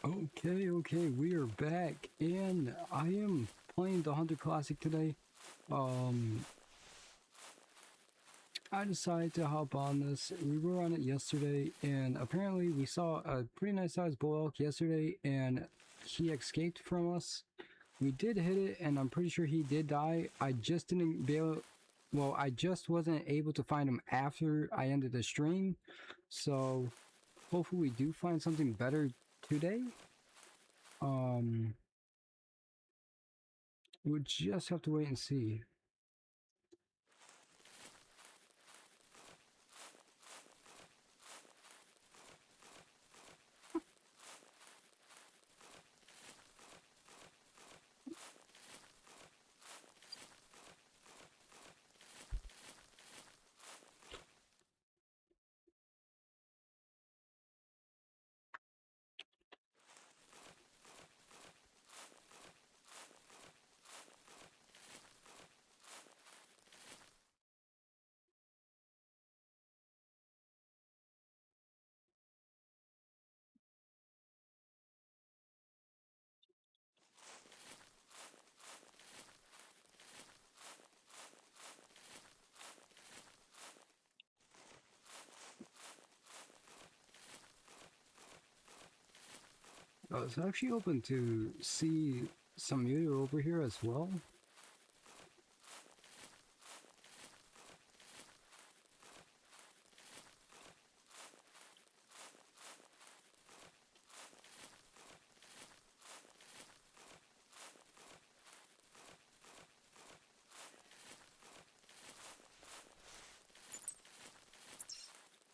Okay, we are back, and I am playing the Hunter Classic today. Um, I decided to hop on this. We were on it yesterday, and apparently we saw a pretty nice sized bull elk yesterday, and he escaped from us. We did hit it, and I'm pretty sure he did die. I just didn't be able, well, I just wasn't able to find him after I ended the stream. So hopefully we do find something better today. Um, we'll just have to wait and see. I was actually hoping to see some mule over here as well.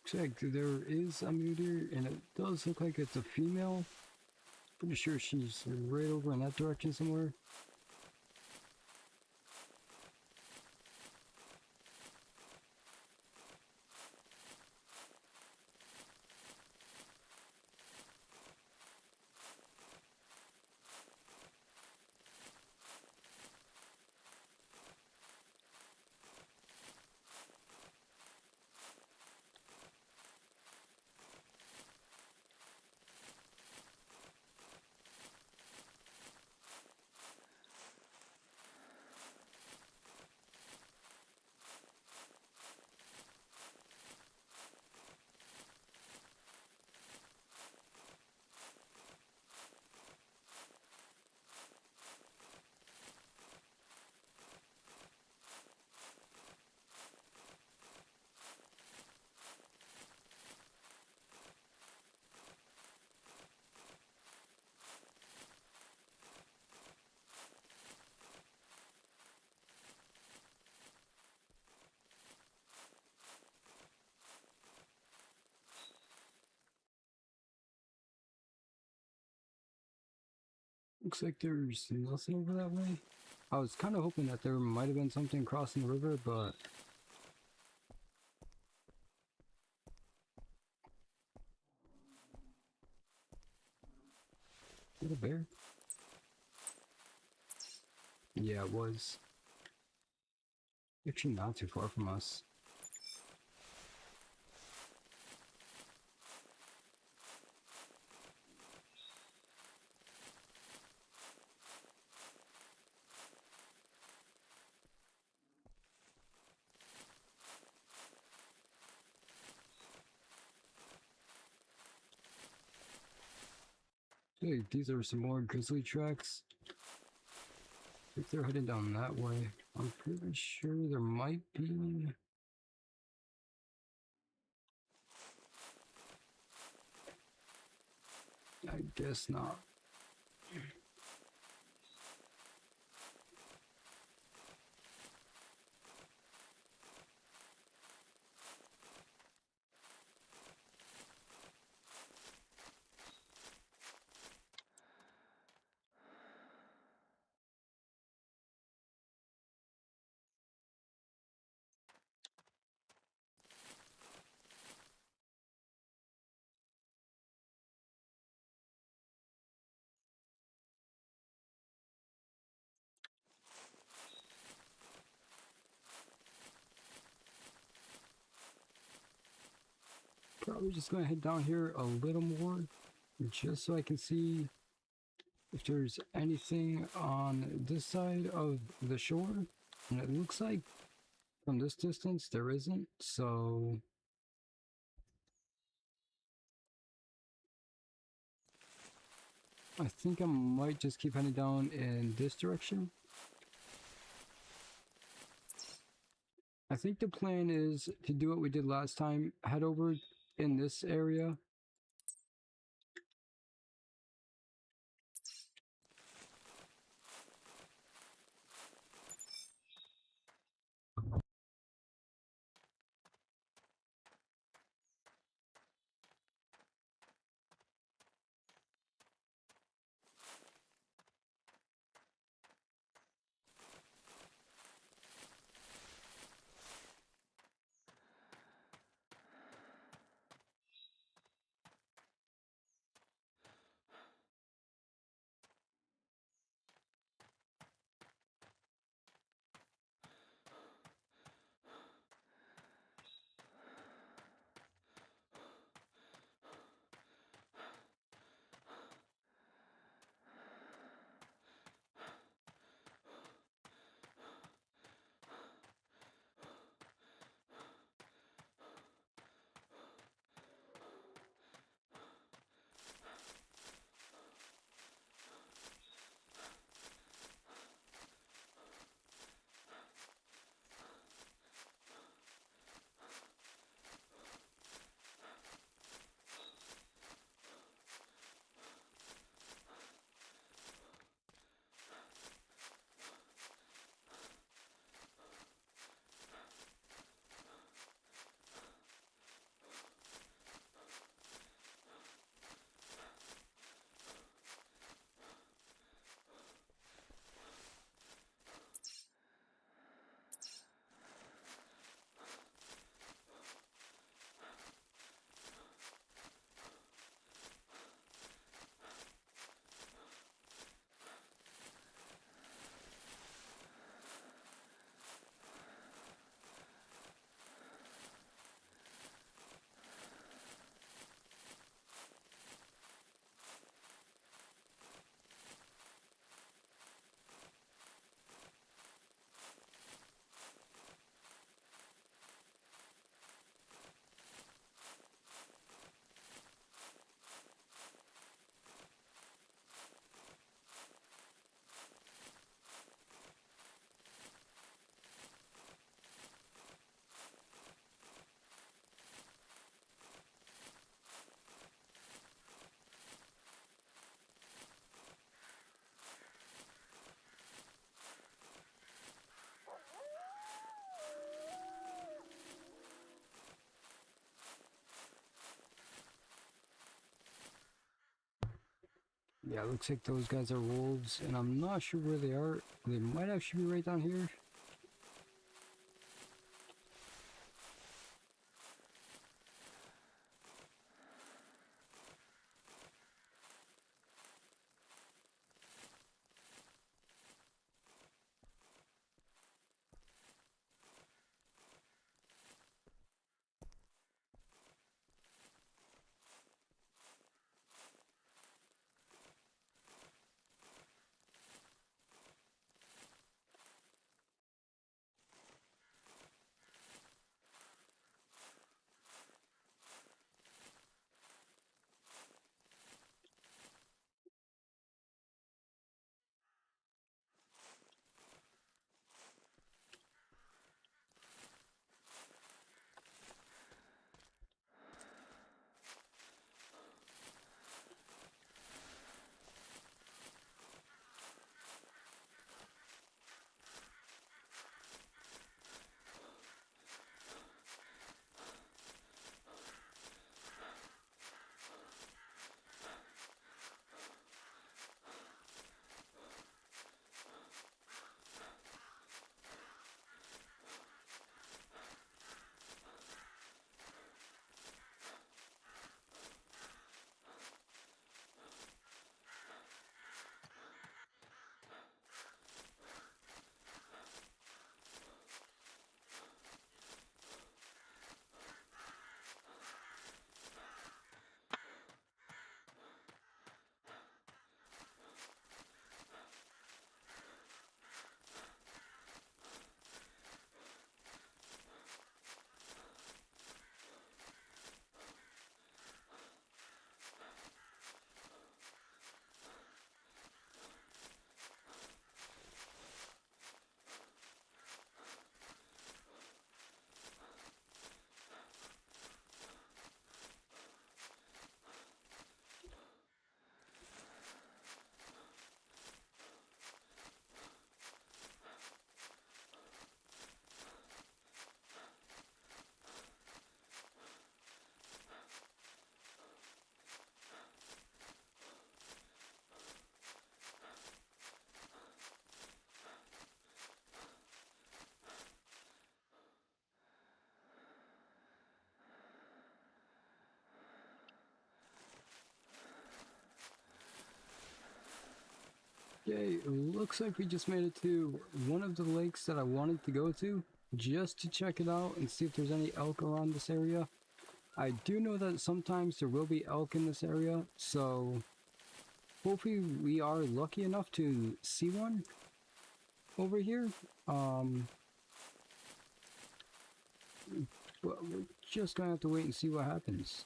Check, there is a mule, and it does look like it's a female. Pretty sure she's right over in that direction somewhere. Looks like there's nothing over that way. I was kind of hoping that there might have been something crossing the river, but... Is it a bear? Yeah, it was. Actually not too far from us. Hey, these are some more grizzly tracks. If they're heading down that way, I'm pretty sure there might be... I guess not. Probably just gonna head down here a little more. just so I can see if there's anything on this side of the shore. And it looks like from this distance there isn't, so I think I might just keep heading down in this direction. I think the plan is to do what we did last time, head over in this area. Yeah, it looks like those guys are wolves, and I'm not sure where they are. They might actually be right down here. Okay, looks like we just made it to one of the lakes that I wanted to go to, just to check it out and see if there's any elk around this area. I do know that sometimes there will be elk in this area, so hopefully we are lucky enough to see one over here. But we're just gonna have to wait and see what happens.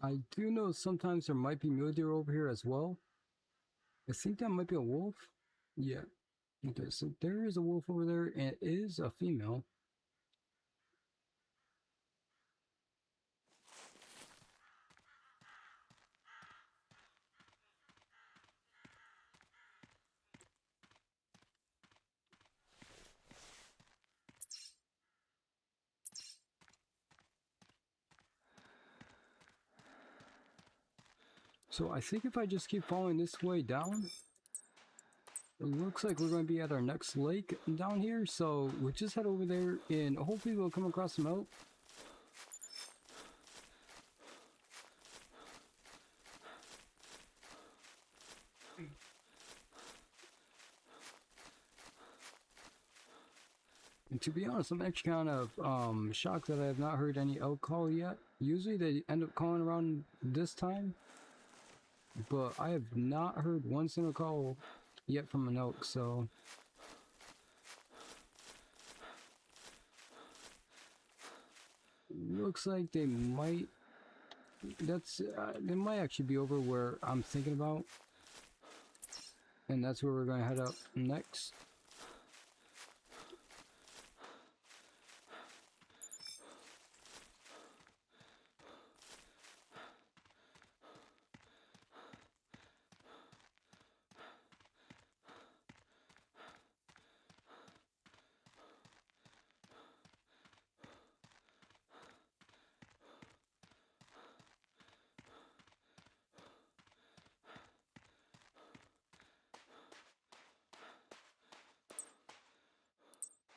I do know sometimes there might be mule deer over here as well. I think that might be a wolf. Yeah. Okay, so there is a wolf over there, and it is a female. So I think if I just keep following this way down, it looks like we're going to be at our next lake down here. So we'll just head over there and hopefully we'll come across some elk. And to be honest, I'm actually kind of shocked that I have not heard any elk call yet. Usually they end up calling around this time, but I have not heard one single call yet from an elk, so looks like they might they might actually be over where I'm thinking about, and that's where we're going to head up next.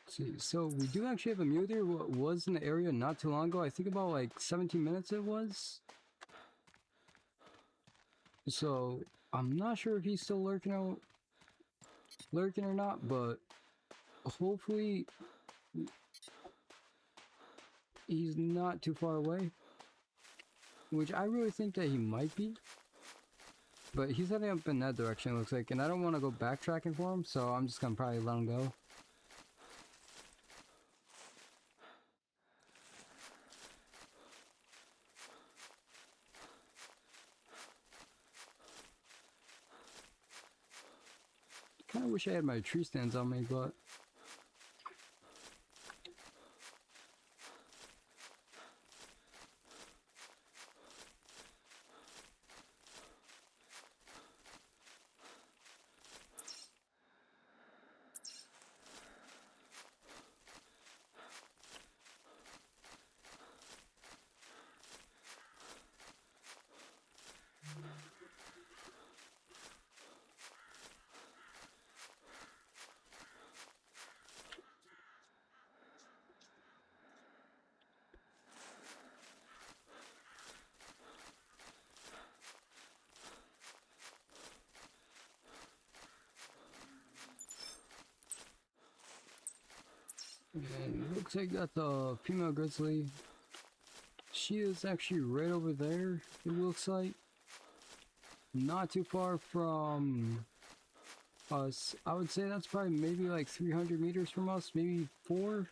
See, so we do actually have a mule deer who was in the area not too long ago. I think about like 17 minutes it was. So I'm not sure if he's still lurking or not, but hopefully he's not too far away. Which I really think that he might be. But he's heading up in that direction, it looks like, and I don't want to go backtracking for him, so I'm just gonna probably let him go. Kinda wish I had my tree stands on me, but and it looks like that's a female grizzly. She is actually right over there, it looks like. Not too far from us. I would say that's probably maybe like 300 meters from us, maybe 4.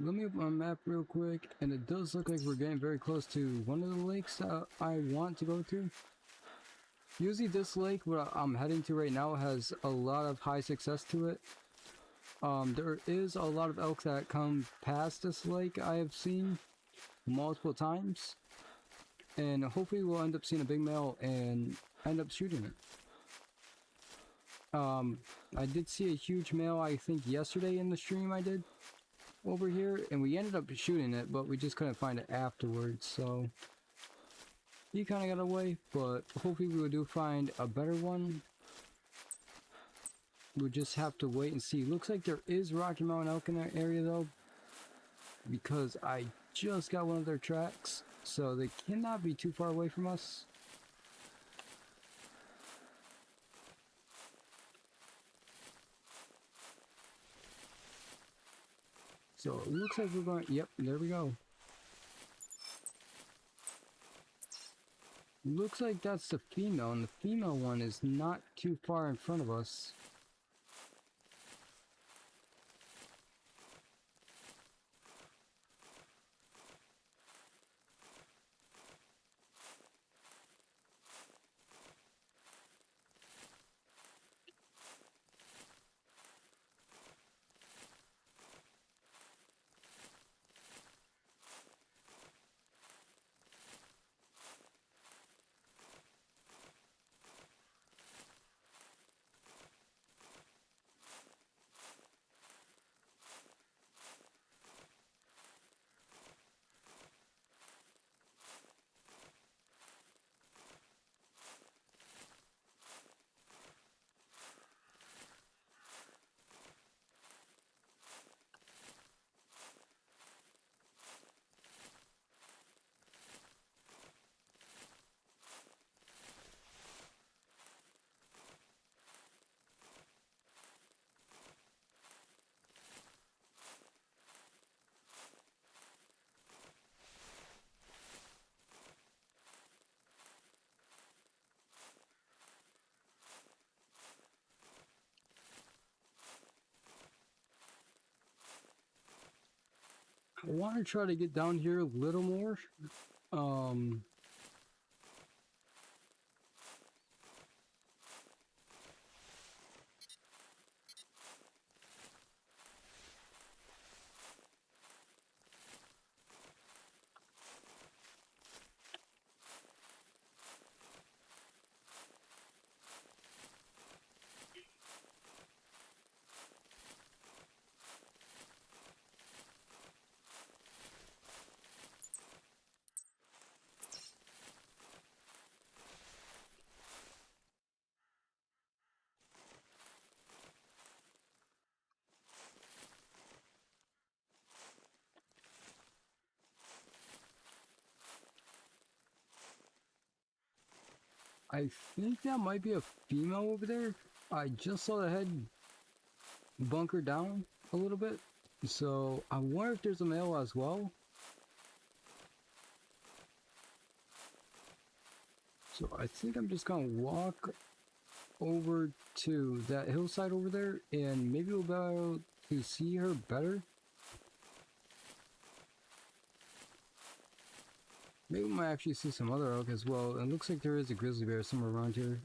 Let me open my map real quick, and it does look like we're getting very close to one of the lakes that I want to go to. Usually this lake, what I'm heading to right now, has a lot of high success to it. There is a lot of elk that come past this lake I have seen multiple times, and hopefully we'll end up seeing a big male and end up shooting it. I did see a huge male, I think yesterday in the stream I did over here, and we ended up shooting it, but we just couldn't find it afterwards, so he kind of got away. But hopefully we do find a better one. We'll just have to wait and see. Looks like there is Rocky Mountain elk in that area though, because I just got one of their tracks, so they cannot be too far away from us. So it looks like we're going, yep, there we go. Looks like that's the female, and the female one is not too far in front of us. I want to try to get down here a little more. I think that might be a female over there. I just saw the head bunker down a little bit, so I wonder if there's a male as well. So I think I'm just gonna walk over to that hillside over there, and maybe we'll be able to see her better. Maybe we might actually see some other elk as well. It looks like there is a grizzly bear somewhere around here.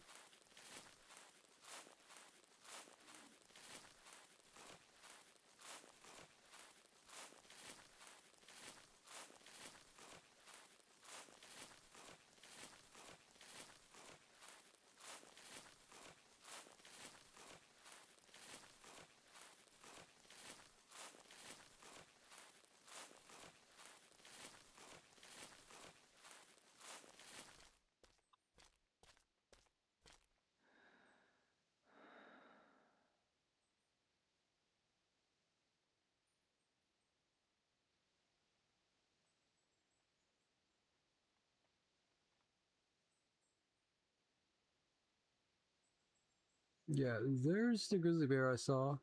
Yeah, there's the grizzly bear I saw.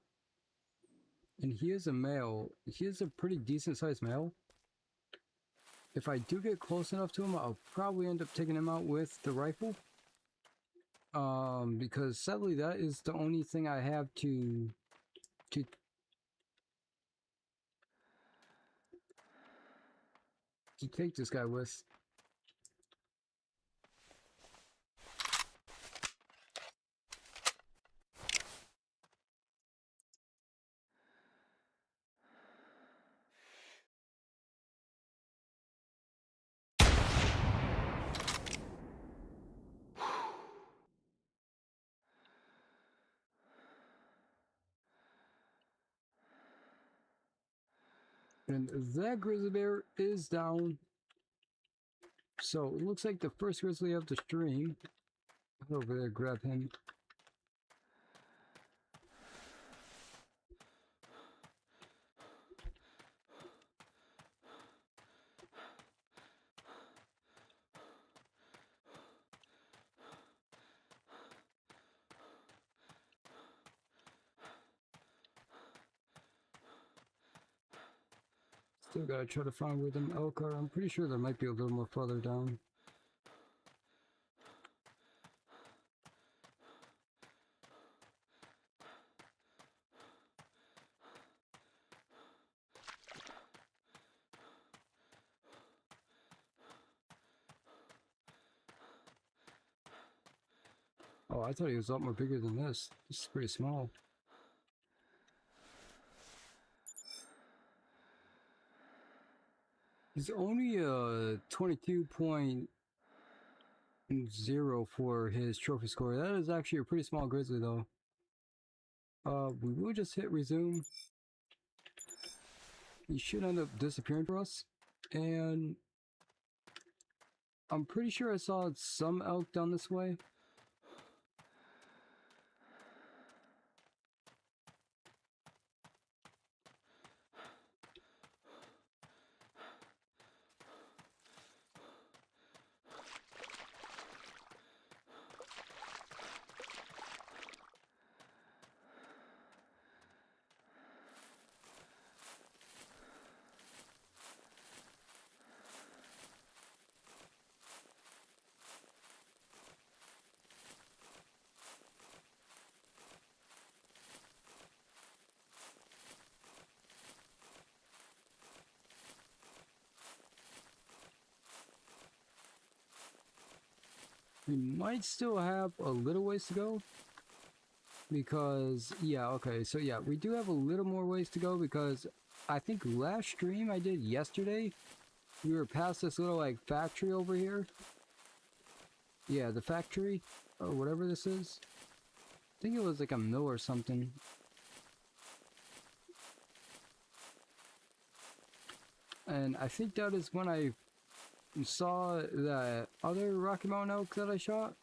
And he is a male. He is a pretty decent sized male. If I do get close enough to him, I'll probably end up taking him out with the rifle. Because sadly that is the only thing I have to to take this guy with. And that grizzly bear is down. So it looks like the first grizzly of the stream. I'll go over there, grab him. Still gotta try to find where them elk are. I'm pretty sure there might be a little more further down. Oh, I thought he was a lot more bigger than this. This is pretty small. He's only 22.0 for his trophy score. That is actually a pretty small grizzly though. We will just hit resume. He should end up disappearing for us. And I'm pretty sure I saw some elk down this way. We might still have a little ways to go. Because, yeah, okay, so yeah, we do have a little more ways to go because I think last stream I did yesterday, we were past this little, like, factory over here. Yeah, the factory, or whatever this is. I think it was like a mill or something. And I think that is when I saw that other Rocky Mountain elk that I shot.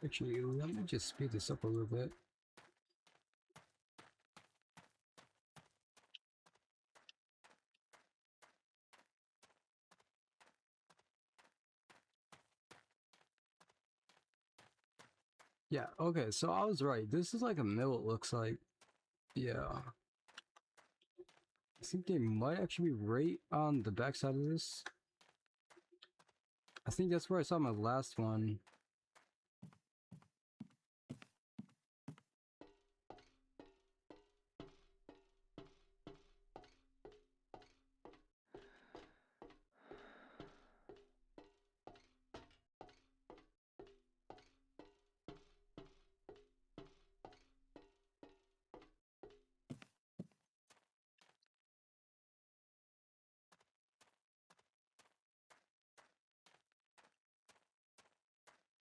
Actually, let me just speed this up a little bit. Yeah, okay, so I was right. This is like a mill, it looks like. Yeah. I think they might actually be right on the backside of this. I think that's where I saw my last one.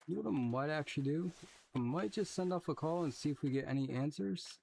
You know what I might actually do? I might just send off a call and see if we get any answers.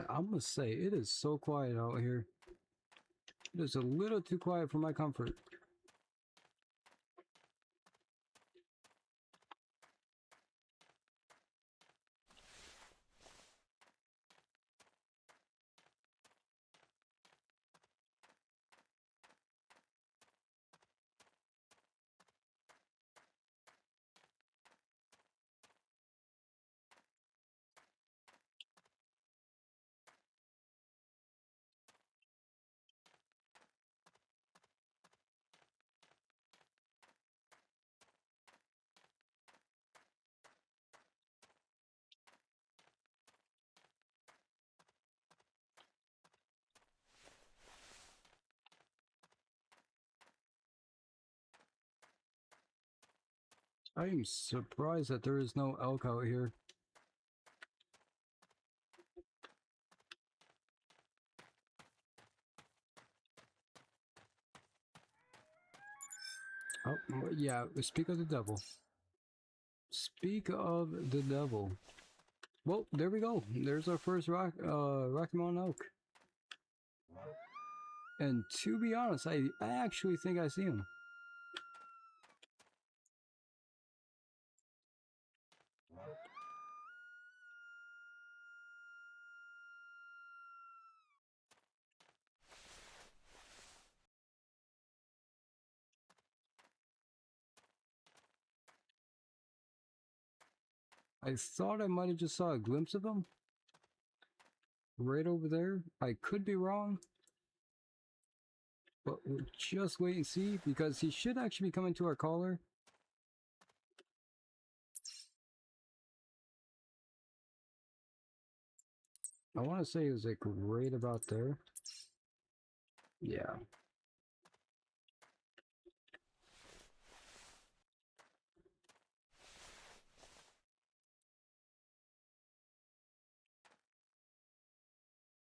I must say, it is so quiet out here. It is a little too quiet for my comfort. I am surprised that there is no elk out here. Oh, yeah, speak of the devil. Speak of the devil. Well, there we go. There's our first Rocky Mountain elk. And to be honest, I actually think I see him. I thought I might have just saw a glimpse of him. Right over there. I could be wrong. But we'll just wait and see, because he should actually be coming to our collar. I want to say it was like right about there. Yeah.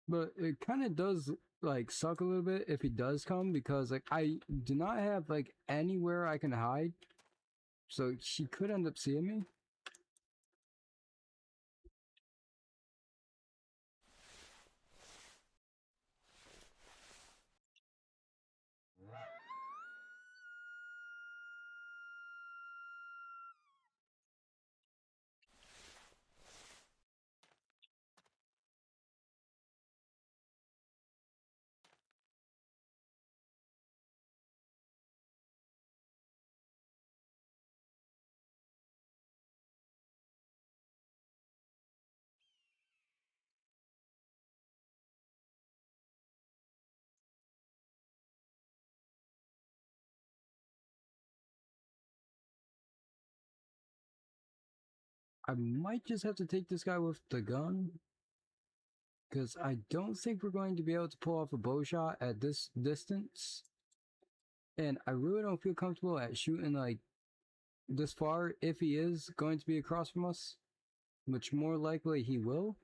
But it kind of does like suck a little bit if he does come, because like I do not have like anywhere I can hide. So she could end up seeing me. I might just have to take this guy with the gun, because I don't think we're going to be able to pull off a bow shot at this distance. And I really don't feel comfortable at shooting like this far if he is going to be across from us, which more likely he will.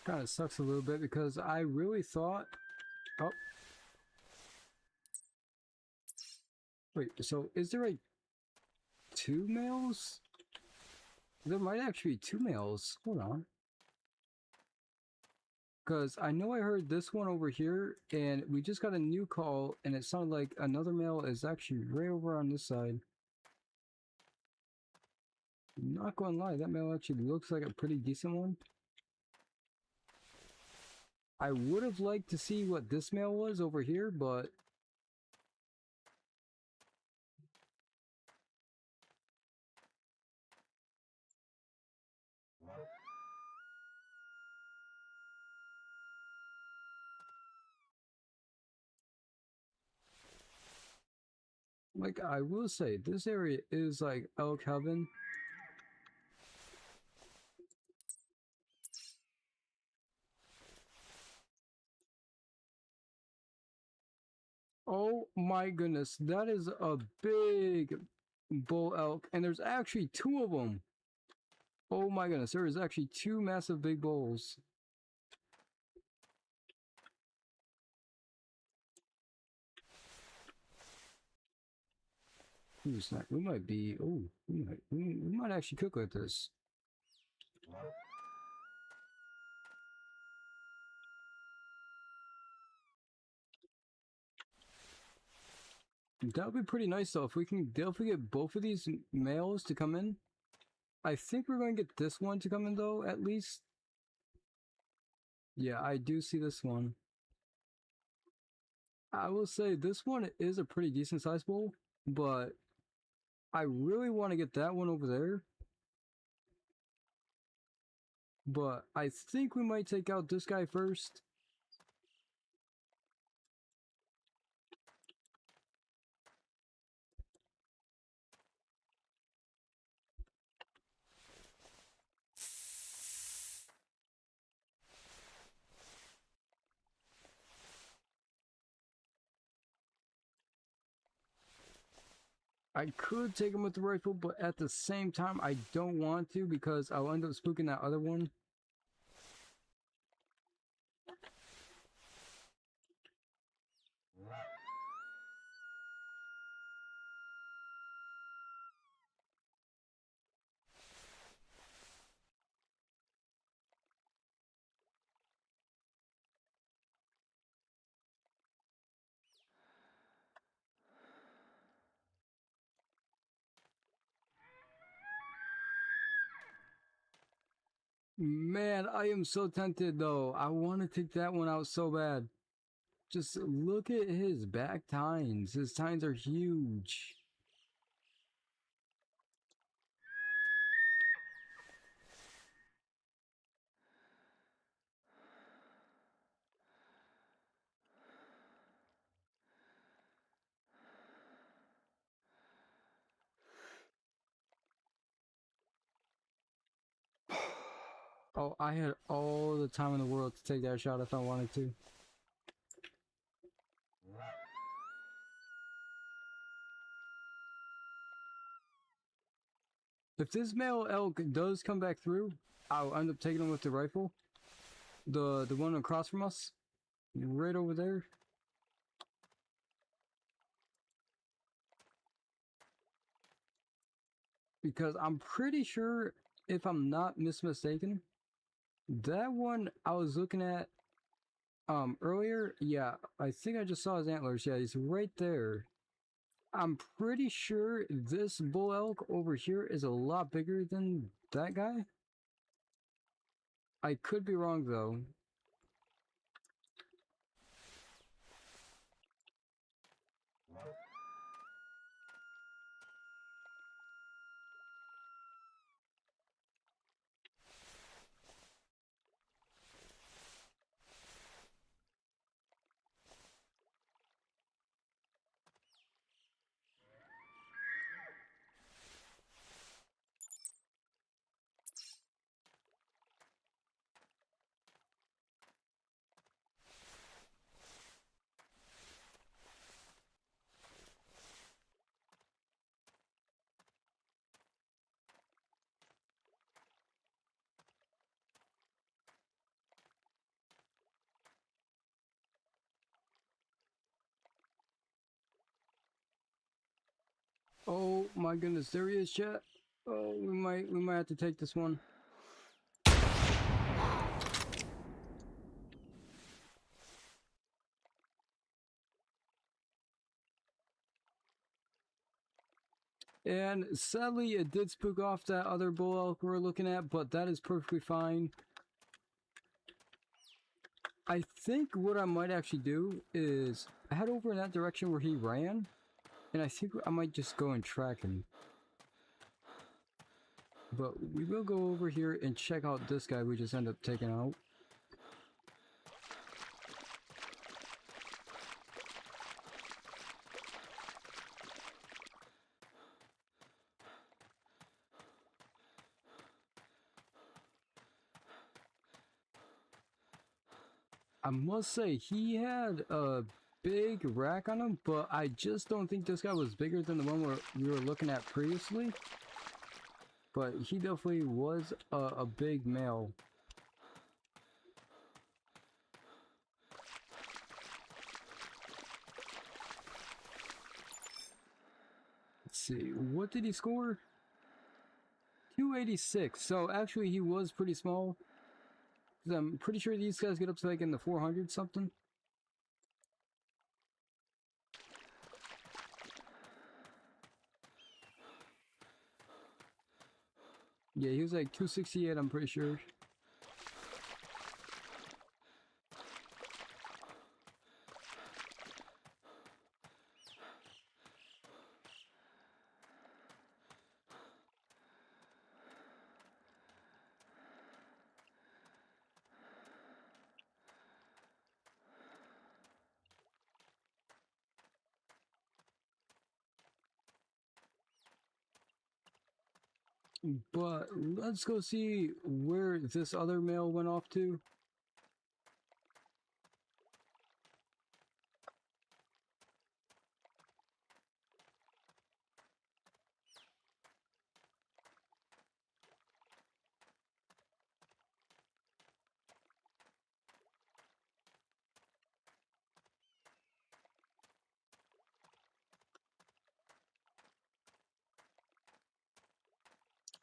Kind of sucks a little bit because I really thought... Oh. Wait, so is there like 2 males? There might actually be 2 males. Hold on. Because I know I heard this one over here, and we just got a new call, and it sounded like another male is actually right over on this side. Not gonna lie, that male actually looks like a pretty decent one. I would have liked to see what this male was over here, but... Like, I will say, this area is like elk heaven. Oh my goodness, that is a big bull elk, and there's actually 2 of them. Oh my goodness, there is actually 2 massive big bulls. Ooh, snap. We might be... Oh, we might actually cook with this. That would be pretty nice though, if we can definitely get both of these males to come in. I think we're going to get this one to come in though, at least. Yeah, I do see this one. I will say this one is a pretty decent sized bull, but I really want to get that one over there. But I think we might take out this guy first. I could take him with the rifle, but at the same time, I don't want to because I'll end up spooking that other one. Man, I am so tempted though. I want to take that one out so bad. Just look at his back tines. His tines are huge. Oh, I had all the time in the world to take that shot if I wanted to. If this male elk does come back through, I'll end up taking him with the rifle. The one across from us. Right over there. Because I'm pretty sure, if I'm not mistaken, that one I was looking at earlier, yeah, I think I just saw his antlers. Yeah, he's right there. I'm pretty sure this bull elk over here is a lot bigger than that guy. I could be wrong though. Oh my goodness, there he is, chat. Oh, we might have to take this one. And sadly, it did spook off that other bull elk we were looking at, but that is perfectly fine. I think what I might actually do is head over in that direction where he ran, and I think I might just go and track him. But we will go over here and check out this guy we just ended up taking out. I must say, he had a big rack on him, but I just don't think this guy was bigger than the one we were looking at previously. But he definitely was a big male. Let's see, what did he score? 286. So actually he was pretty small. I'm pretty sure these guys get up to like in the 400 something. Yeah, he was like 268, I'm pretty sure. But let's go see where this other male went off to.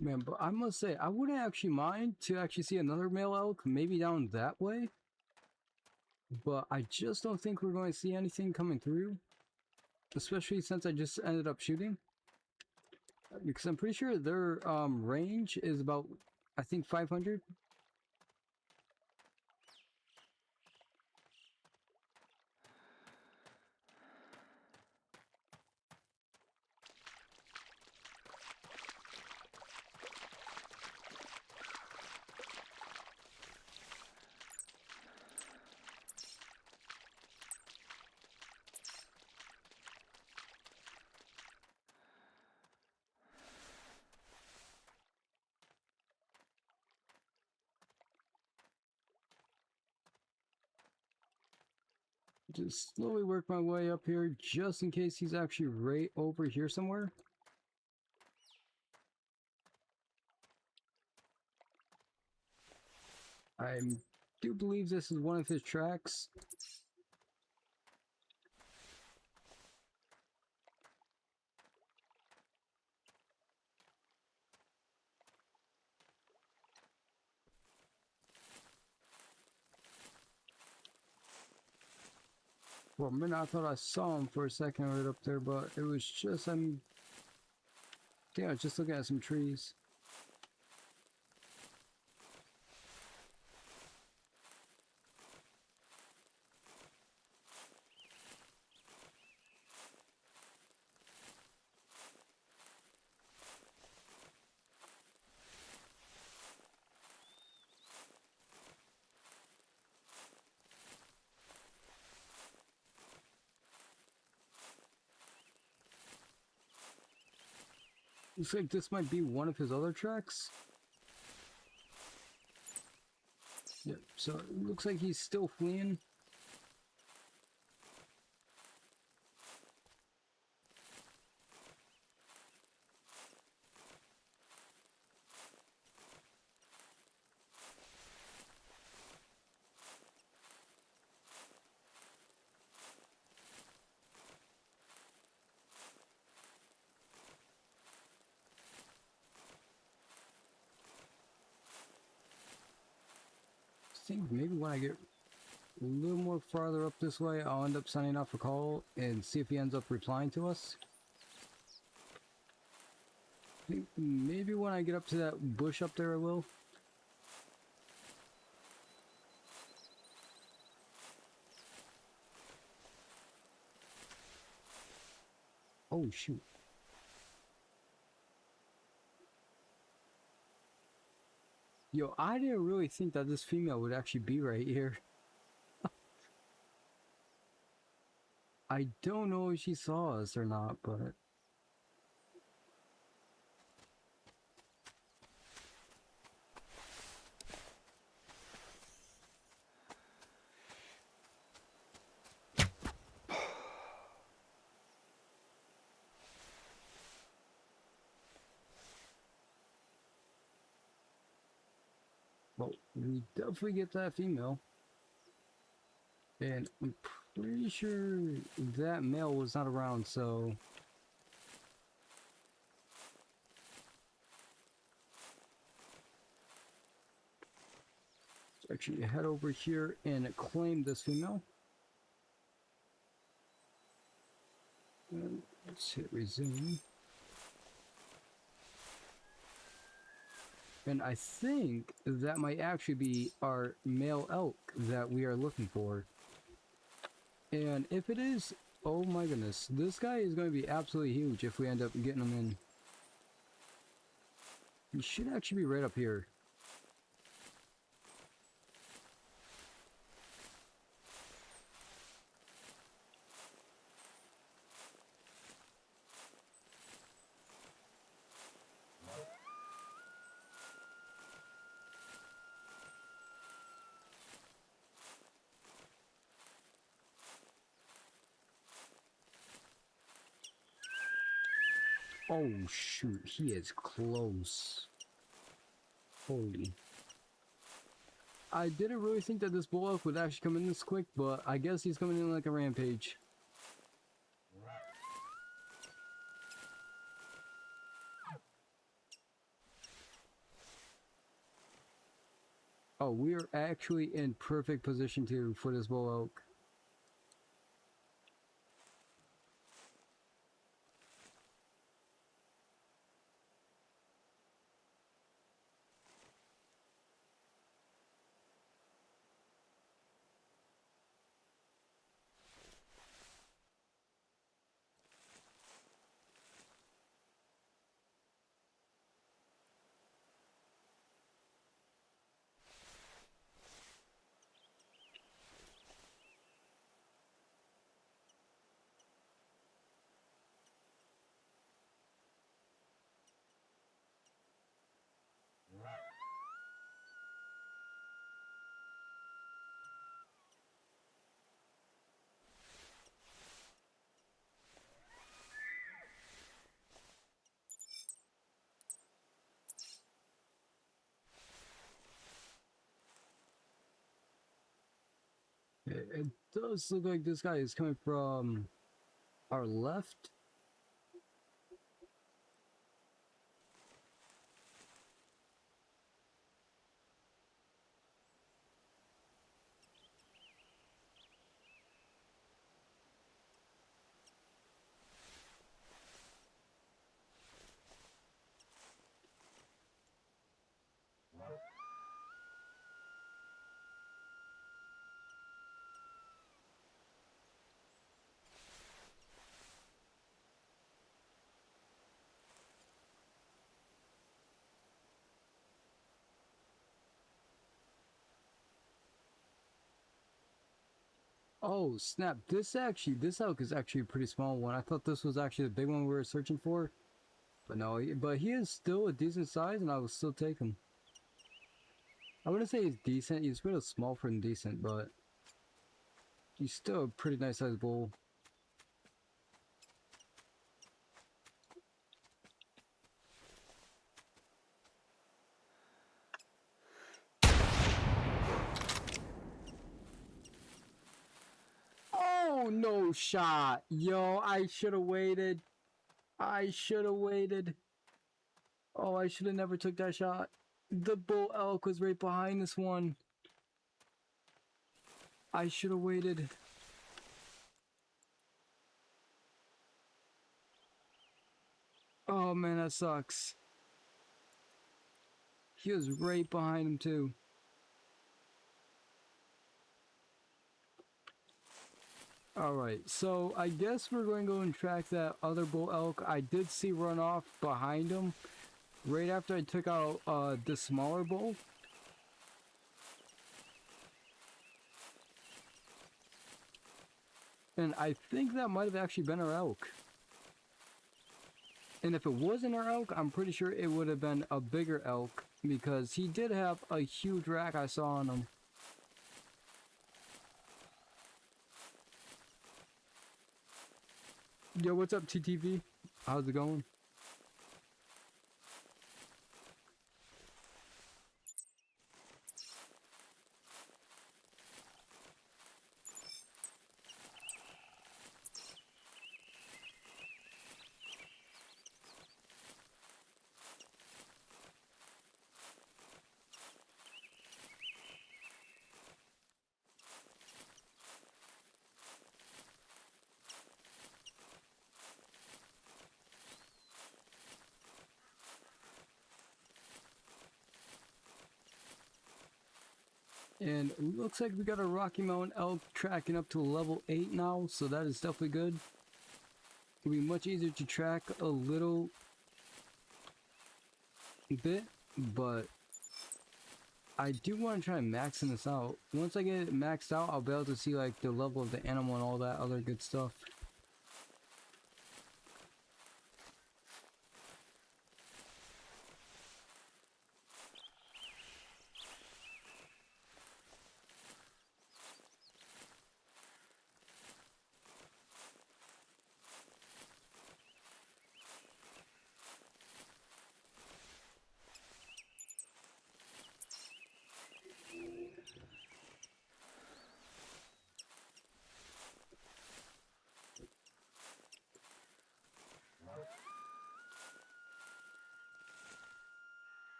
Man, but I must say, I wouldn't actually mind to actually see another male elk, maybe down that way. But I just don't think we're going to see anything coming through. Especially since I just ended up shooting. Because I'm pretty sure their range is about, I think, 500. Just slowly work my way up here, just in case he's actually right over here somewhere. I do believe this is one of his tracks. For a minute, I thought I saw him for a second right up there, but it was just, I think I was just looking at some trees. Looks like this might be one of his other tracks. Yep, so it looks like he's still fleeing. think maybe when I get a little more farther up this way, I'll end up signing off a call and see if he ends up replying to us. I think maybe when I get up to that bush up there, I will. Oh, shoot. Yo, I didn't really think that this female would actually be right here. I don't know if she saw us or not, but... Well, we definitely get that female. And I'm pretty sure that male was not around, so... Let's actually head over here and claim this female. And let's hit resume. And I think that might actually be our male elk that we are looking for. And if it is, oh my goodness, this guy is going to be absolutely huge if we end up getting him in. He should actually be right up here. Oh shoot, he is close. Holy. I didn't really think that this bull elk would actually come in this quick, but I guess he's coming in like a rampage. Oh, we are actually in perfect position too for this bull elk. It does look like this guy is coming from our left. Oh snap, this elk is actually a pretty small one. I thought this was actually the big one we were searching for. But no, but he is still a decent size and I will still take him. I wouldn't say he's decent, he's really small for decent, but he's still a pretty nice sized bull. Oh, no shot. Yo, I should have waited. I should have waited. Oh, I should have never took that shot. The bull elk was right behind this one. I should have waited. Oh man, that sucks. He was right behind him too. Alright, so I guess we're going to go and track that other bull elk I did see run off behind him right after I took out the smaller bull. And I think that might have actually been our elk. And if it wasn't our elk, I'm pretty sure it would have been a bigger elk because he did have a huge rack I saw on him. Yo, what's up, TTV? How's it going? And it looks like we got a Rocky Mountain elk tracking up to level 8 now, so that is definitely good. It'll be much easier to track a little bit, but I do want to try maxing this out. Once I get it maxed out, I'll be able to see like the level of the animal and all that other good stuff.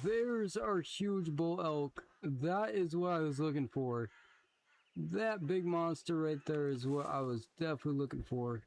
There's our huge bull elk. That is what I was looking for. That big monster right there is what I was definitely looking for.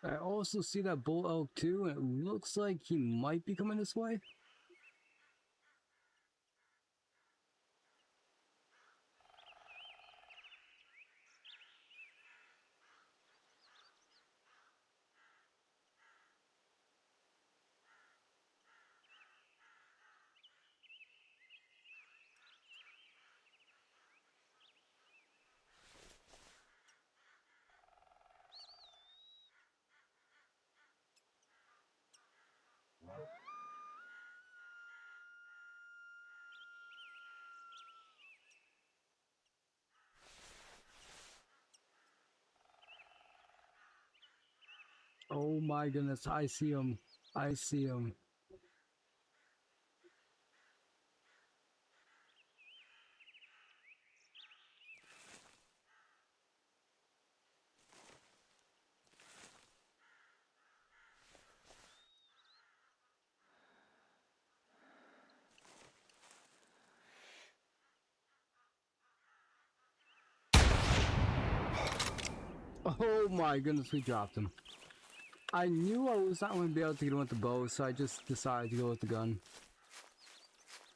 I also see that bull elk too, and it looks like he might be coming this way. Oh my goodness, I see him. I see him. Oh my goodness, we dropped him. I knew I was not going to be able to get him with the bow, so I just decided to go with the gun.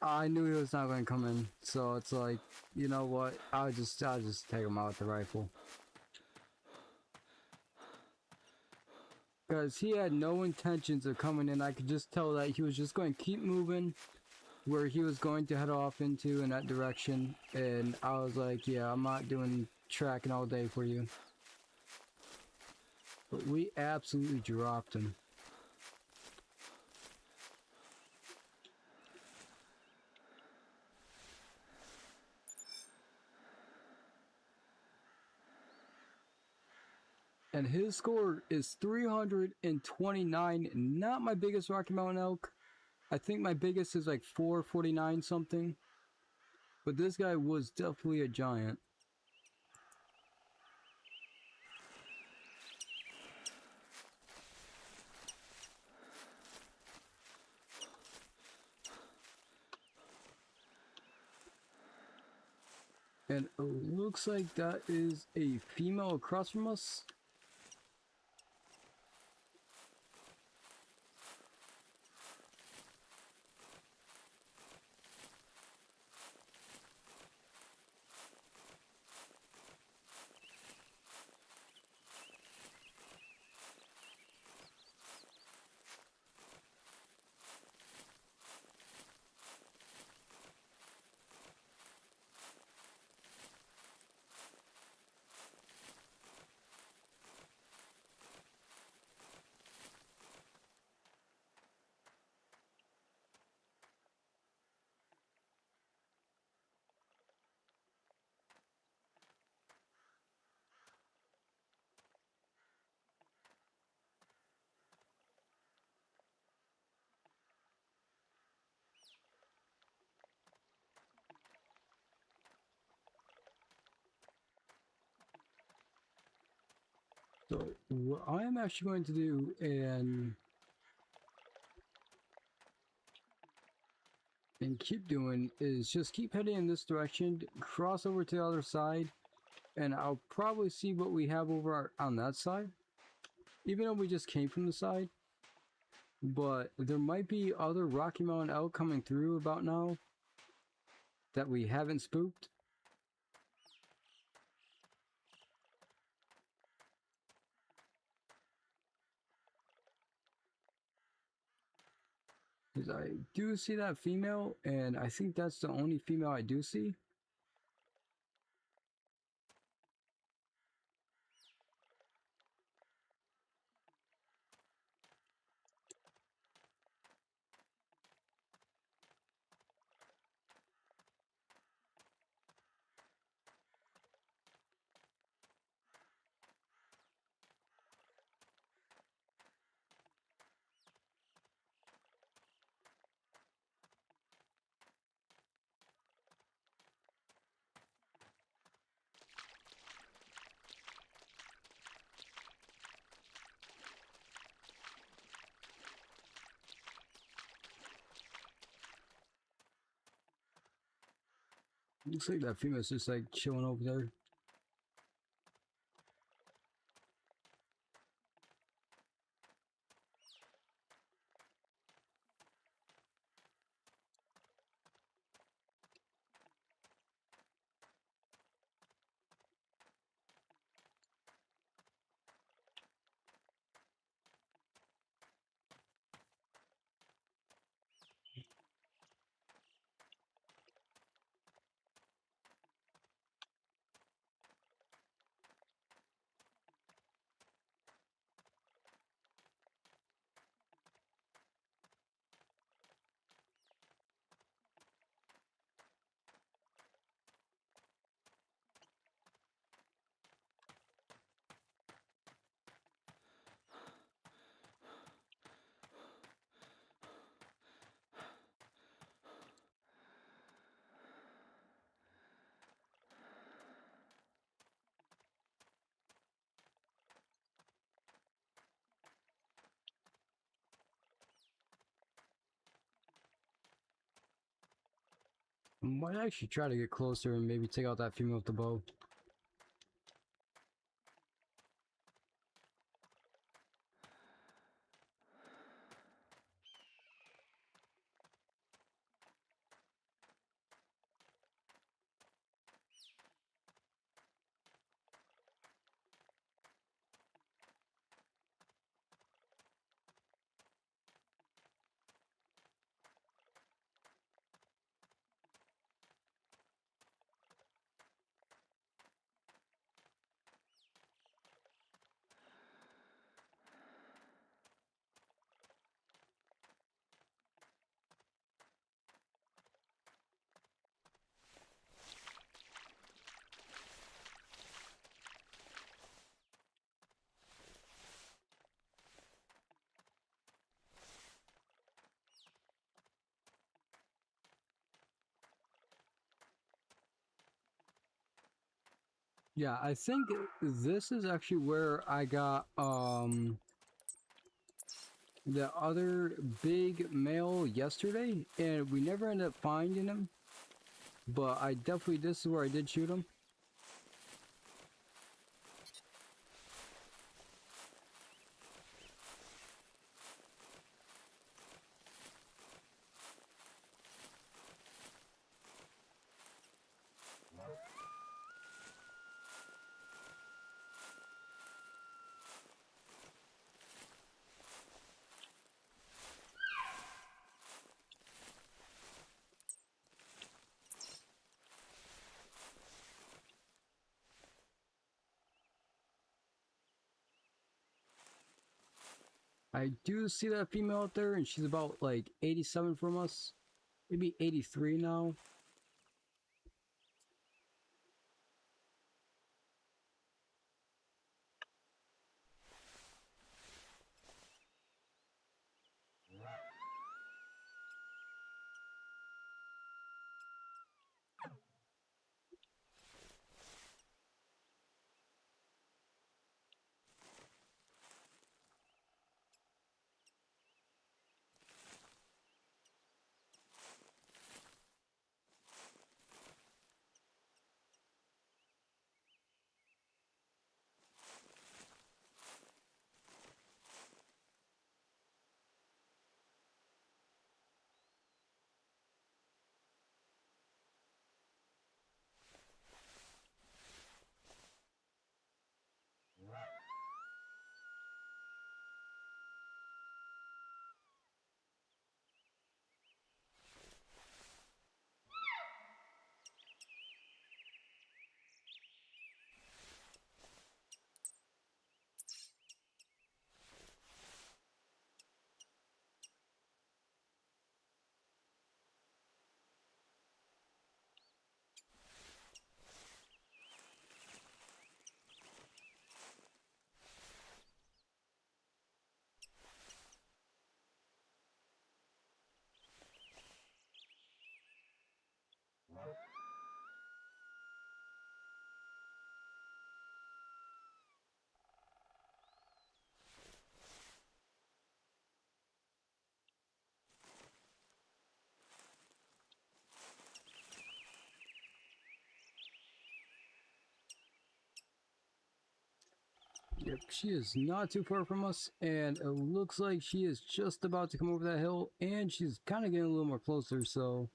I knew he was not going to come in, so it's like, you know what? I'll just take him out with the rifle. Because he had no intentions of coming in. I could just tell that he was just going to keep moving where he was going to head off into in that direction. And I was like, yeah, I'm not doing tracking all day for you. But we absolutely dropped him. And his score is 329. Not my biggest Rocky Mountain elk. I think my biggest is like 449 something. But this guy was definitely a giant. And it looks like that is a female across from us. So what I am actually going to do and keep doing is just keep heading in this direction, cross over to the other side, and I'll probably see what we have over on that side. Even though we just came from the side, but there might be other Rocky Mountain elk coming through about now that we haven't spooked. Because I do see that female, and I think that's the only female I do see. Looks like that female's just like chilling over there. Might actually try to get closer and maybe take out that female with the bow. Yeah, I think this is actually where I got the other big male yesterday, and we never ended up finding him. But I definitely, this is where I did shoot him. I do see that female out there, and she's about like 87 from us. Maybe 83 now. Yep, she is not too far from us, and it looks like she is just about to come over that hill, and she's kind of getting a little more closer, so...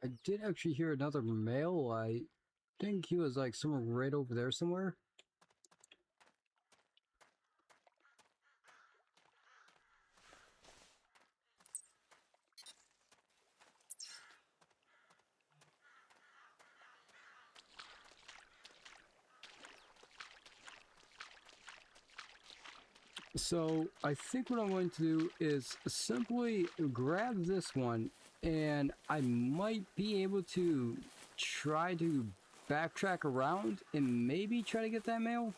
I did actually hear another male. I think he was like somewhere right over there somewhere. So I think what I'm going to do is simply grab this one, and I might be able to try to backtrack around and maybe try to get that male.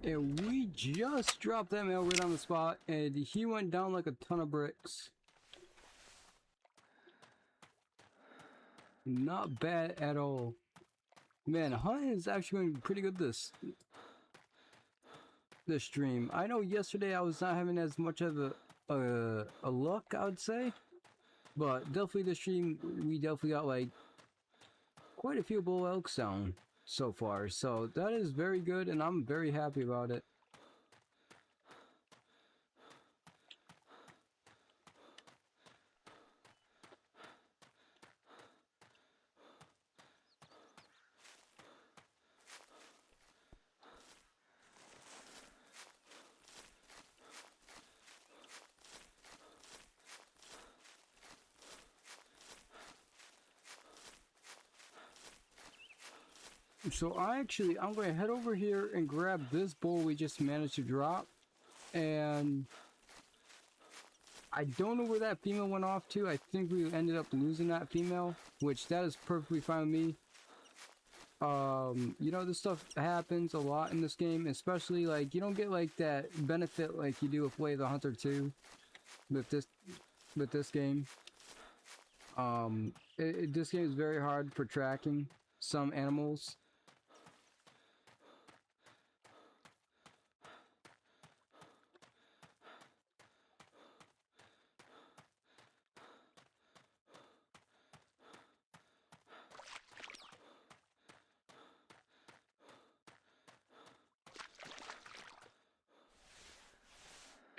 And we just dropped that male right on the spot, and he went down like a ton of bricks. Not bad at all. Man, hunting is actually going pretty good this stream. I know yesterday I was not having as much of a luck, I would say, but definitely this stream we definitely got like quite a few bull elks down so far. So that is very good, and I'm very happy about it. So I'm going to head over here and grab this bull we just managed to drop, and I don't know where that female went off to. I think we ended up losing that female, which that is perfectly fine with me. You know, this stuff happens a lot in this game, especially like you don't get like that benefit like you do with Way of the Hunter 2 with this game. This game is very hard for tracking some animals.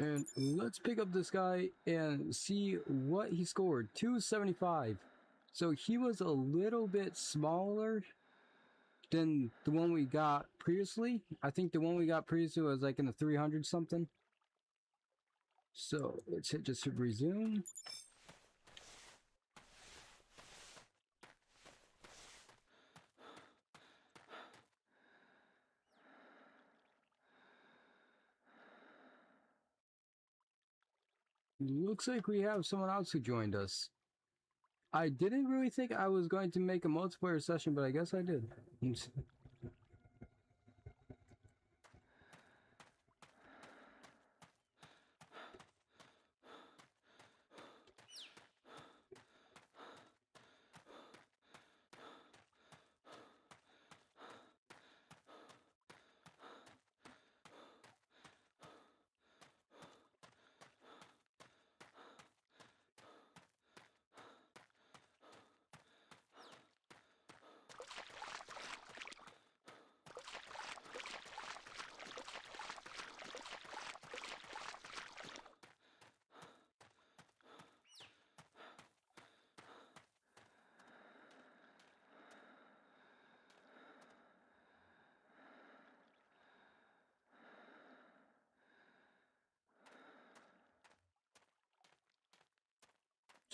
And let's pick up this guy and see what he scored. 275. So he was a little bit smaller than the one we got previously. I think the one we got previously was like in the 300 something. So let's just hit resume. Looks like we have someone else who joined us. I didn't really think I was going to make a multiplayer session, but I guess I did.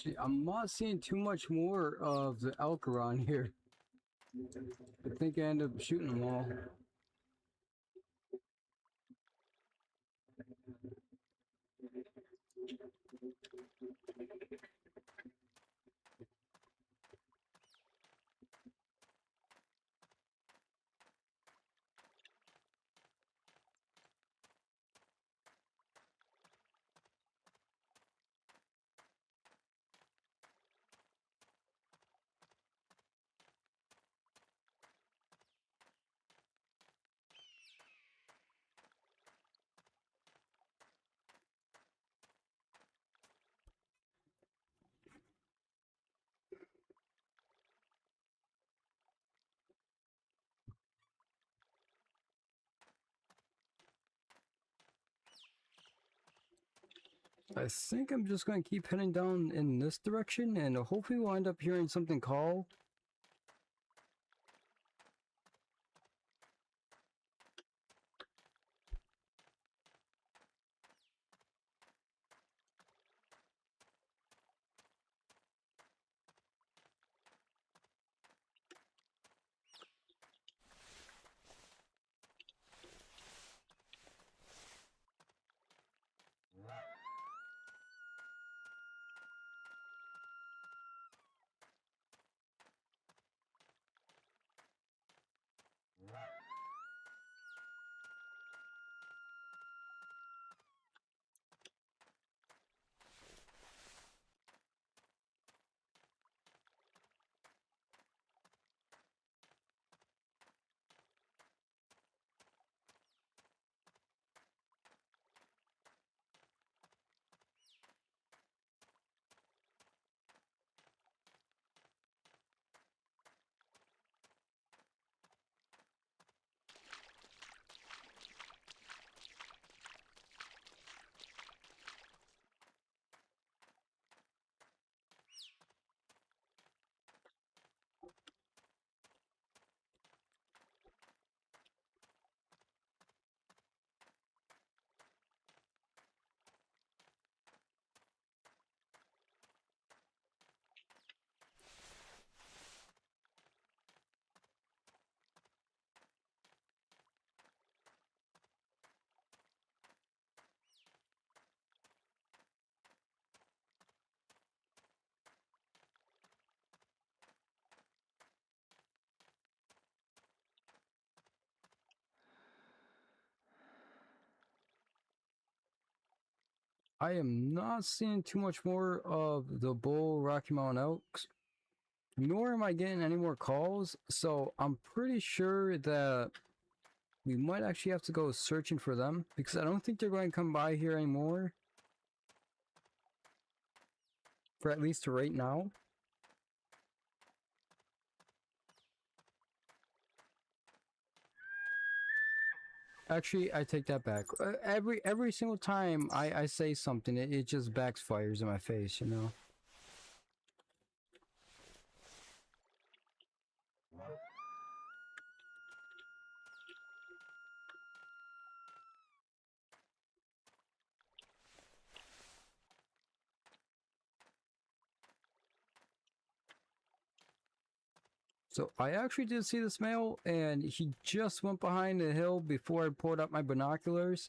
See, I'm not seeing too much more of the elk around here. I think I ended up shooting them all. I think I'm just going to keep heading down in this direction, and hopefully we'll end up hearing something call. I am not seeing too much more of the bull Rocky Mountain elks, nor am I getting any more calls, so I'm pretty sure that we might actually have to go searching for them, because I don't think they're going to come by here anymore, for at least right now. Actually, I take that back. Every single time I say something, it just backfires in my face, you know? So I actually did see this male, and he just went behind the hill before I pulled up my binoculars.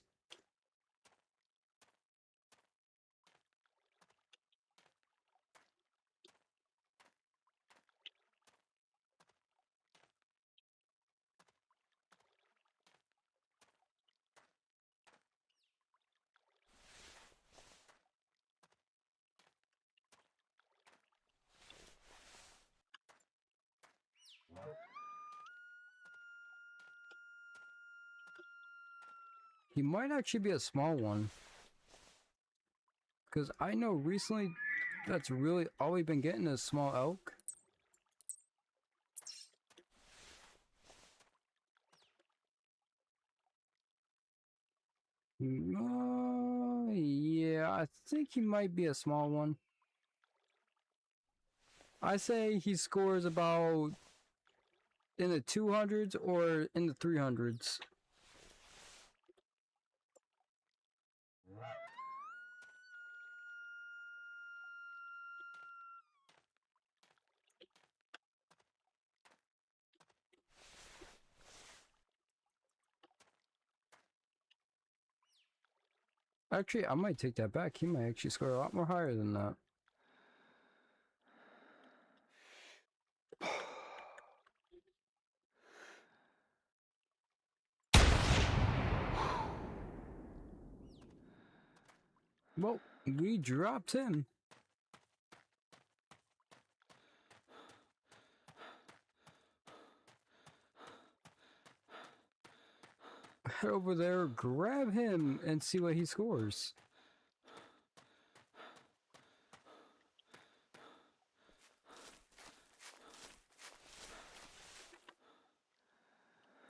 He might actually be a small one, because I know recently that's really all we've been getting is small elk. Yeah, I think he might be a small one. I say he scores about in the 200s or in the 300s. Actually, I might take that back. He might actually score a lot more higher than that. Well, we dropped him. Head over there, grab him, and see what he scores.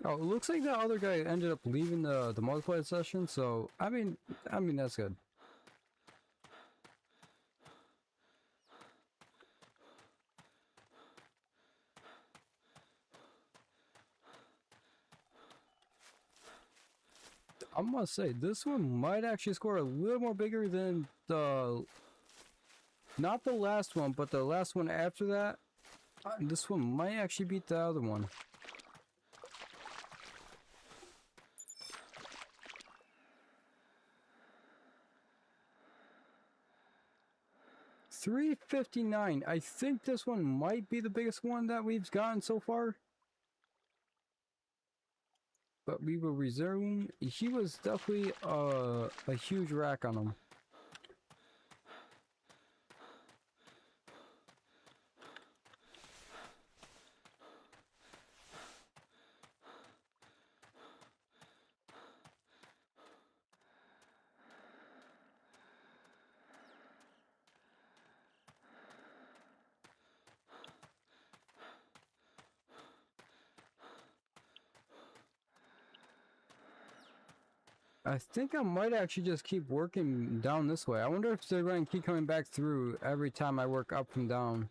Oh, it looks like that other guy ended up leaving the multiplayer session, so I mean that's good. I must say, this one might actually score a little more bigger than not the last one, but the last one after that. This one might actually beat the other one. $359. I think this one might be the biggest one that we've gotten so far. But we will resume. He was definitely a huge rack on him. I think I might actually just keep working down this way. I wonder if they're going to keep coming back through every time I work up and down.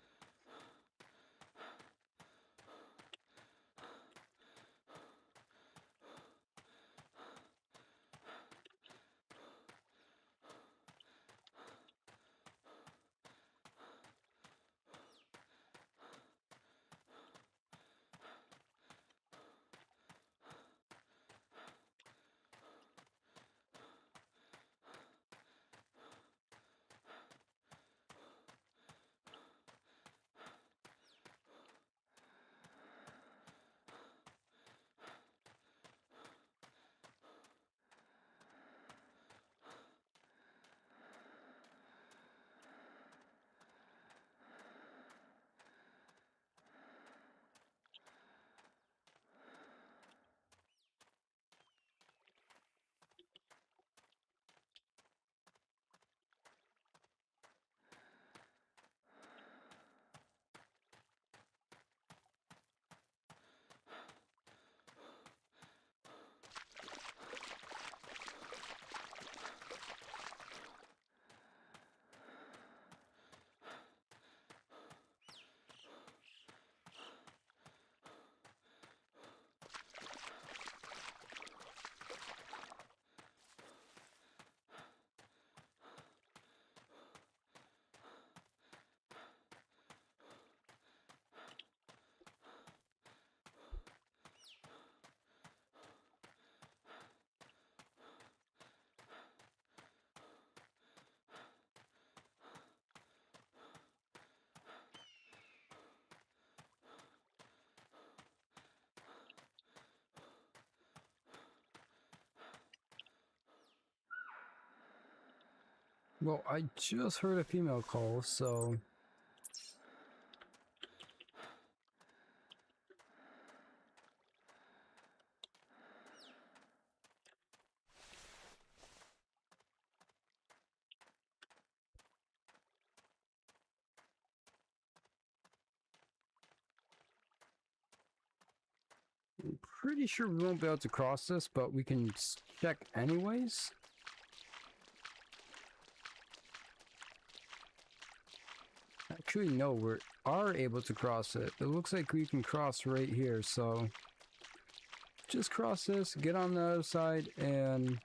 Well, I just heard a female call, so... I'm pretty sure we won't be able to cross this, but we can check anyways. Actually, no, we are able to cross it. It looks like we can cross right here, so... just cross this, get on the other side, and...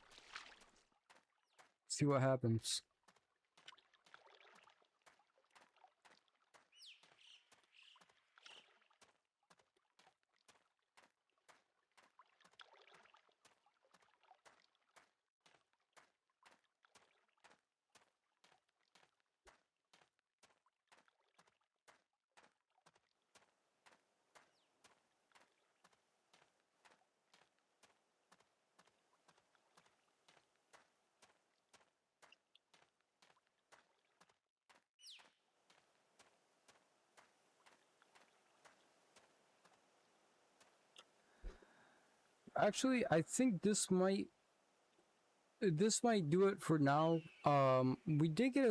see what happens. actually, I think this might do it for now. We did get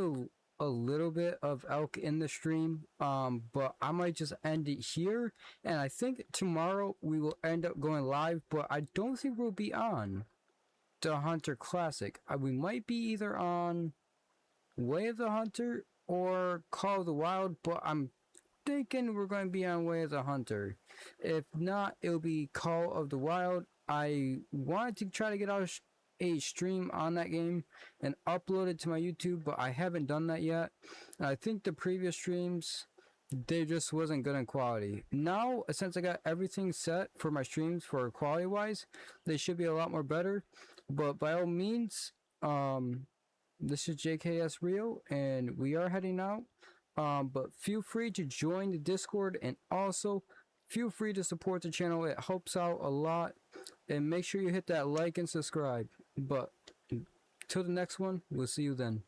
a little bit of elk in the stream, but I might just end it here. And I think tomorrow we will end up going live, but I don't think we'll be on the Hunter Classic. We might be either on Way of the Hunter or Call of the Wild, but I'm thinking we're going to be on Way of the Hunter. If not, it'll be Call of the Wild. I wanted to try to get out a stream on that game and upload it to my YouTube, but I haven't done that yet. And I think the previous streams, they just wasn't good in quality. Now, since I got everything set for my streams for quality wise, they should be a lot more better. But by all means, this is JKS Rio, and we are heading out. But feel free to join the Discord, and also feel free to support the channel. It helps out a lot. And make sure you hit that like and subscribe. But till the next one, we'll see you then.